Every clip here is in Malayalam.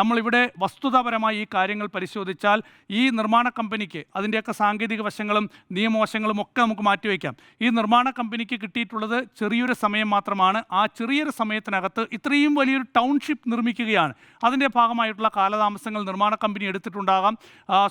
നമ്മളിവിടെ വസ്തുതാപരമായി ഈ കാര്യങ്ങൾ പരിശോധിച്ചാൽ ഈ നിർമ്മാണ കമ്പനിക്ക് അതിൻ്റെയൊക്കെ സാങ്കേതിക വശങ്ങളും നിയമവശങ്ങളും ഒക്കെ നമുക്ക് മാറ്റിവെക്കാം. ഈ നിർമ്മാണ കമ്പനിക്ക് കിട്ടിയിട്ടുള്ളത് ചെറിയൊരു സമയം മാത്രമാണ്. ആ ചെറിയൊരു സമയത്തിനകത്ത് ഇത്രയും വലിയൊരു ടൗൺഷിപ്പ് നിർമ്മിക്കുകയാണ്. അതിൻ്റെ ഭാഗമായിട്ടുള്ള കാലതാമസങ്ങൾ നിർമ്മാണ കമ്പനി എടുത്തിട്ടുണ്ടാകാം.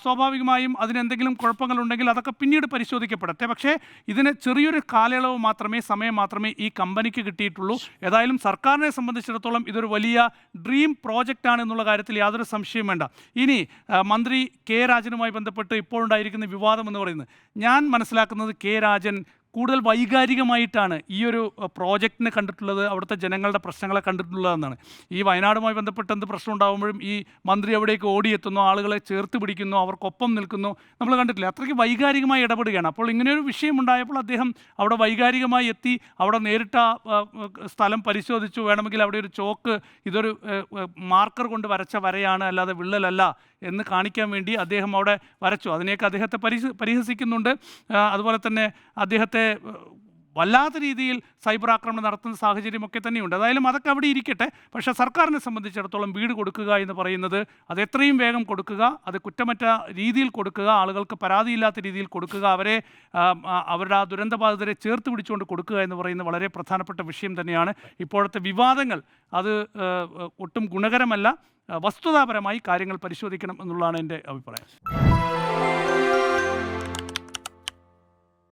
സ്വാഭാവികമായും അതിനെന്തെങ്കിലും കുഴപ്പങ്ങളുണ്ടെങ്കിൽ അതൊക്കെ പിന്നീട് പരിശോധിക്കപ്പെടട്ടെ. പക്ഷേ ഇതിന് ചെറിയൊരു കാലയളവ് മാത്രമേ, സമയം മാത്രമേ ഈ കമ്പനിക്ക് കിട്ടിയിട്ടുള്ളൂ. ഏതായാലും സർക്കാരിനെ സംബന്ധിച്ചിടത്തോളം ഇതൊരു വലിയ ഡ്രീം പ്രോജക്റ്റാണ് എന്നുള്ള കാര്യത്തിൽ യാതൊരു സംശയവും വേണ്ട. ഇനി മന്ത്രി കെ രാജനുമായി ബന്ധപ്പെട്ട് ഇപ്പോഴുണ്ടായിരിക്കുന്ന വിവാദം എന്ന് പറയുന്നത്, ഞാൻ മനസ്സിലാക്കുന്നത് കെ രാജൻ കൂടുതൽ വൈകാരികമായിട്ടാണ് ഈ ഒരു പ്രോജക്റ്റിനെ കണ്ടിട്ടുള്ളത്, അവിടുത്തെ ജനങ്ങളുടെ പ്രശ്നങ്ങളെ കണ്ടിട്ടുള്ളതെന്നാണ്. ഈ വയനാടുമായി ബന്ധപ്പെട്ട് എന്ത് പ്രശ്നം ഉണ്ടാകുമ്പോഴും ഈ മന്ത്രി എവിടേക്ക് ഓടിയെത്തുന്നു, ആളുകളെ ചേർത്ത് പിടിക്കുന്നു, അവർക്കൊപ്പം നിൽക്കുന്നു, നമ്മൾ കണ്ടിട്ടില്ല. അത്രയ്ക്ക് വൈകാരികമായി ഇടപെടുകയാണ്. അപ്പോൾ ഇങ്ങനെയൊരു വിഷയം ഉണ്ടായപ്പോൾ അദ്ദേഹം അവിടെ വൈകാരികമായി എത്തി, അവിടെ നേരിട്ട് സ്ഥലം പരിശോധിച്ചു. വേണമെങ്കിൽ അവിടെ ഒരു ചോക്ക്, ഇതൊരു മാർക്കർ കൊണ്ട് വരച്ച വരയാണ്, അല്ലാതെ വിള്ളലല്ല എന്ന് കാണിക്കാൻ വേണ്ടി അദ്ദേഹം അവിടെ വരച്ചു. അതിനെയൊക്കെ അദ്ദേഹത്തെ പരിഹസിക്കുന്നുണ്ട്. അതുപോലെ തന്നെ അദ്ദേഹത്തെ വല്ലാത്ത രീതിയിൽ സൈബർ ആക്രമണം നടത്തുന്ന സാഹചര്യമൊക്കെ തന്നെയുണ്ട്. അതായാലും അതൊക്കെ അവിടെ ഇരിക്കട്ടെ. പക്ഷേ സർക്കാരിനെ സംബന്ധിച്ചിടത്തോളം വീട് കൊടുക്കുക എന്ന് പറയുന്നത് അത് എത്രയും വേഗം കൊടുക്കുക, അത് കുറ്റമറ്റ രീതിയിൽ കൊടുക്കുക, ആളുകൾക്ക് പരാതിയില്ലാത്ത രീതിയിൽ കൊടുക്കുക, അവരുടെ ആ ദുരന്തബാധിതരെ ചേർത്ത് പിടിച്ചുകൊണ്ട് കൊടുക്കുക എന്ന് പറയുന്നത് വളരെ പ്രധാനപ്പെട്ട വിഷയം തന്നെയാണ്. ഇപ്പോഴത്തെ വിവാദങ്ങൾ അത് ഒട്ടും ഗുണകരമല്ല. വസ്തുതാപരമായി കാര്യങ്ങൾ പരിശോധിക്കണം എന്നുള്ളതാണ് എൻ്റെ അഭിപ്രായം.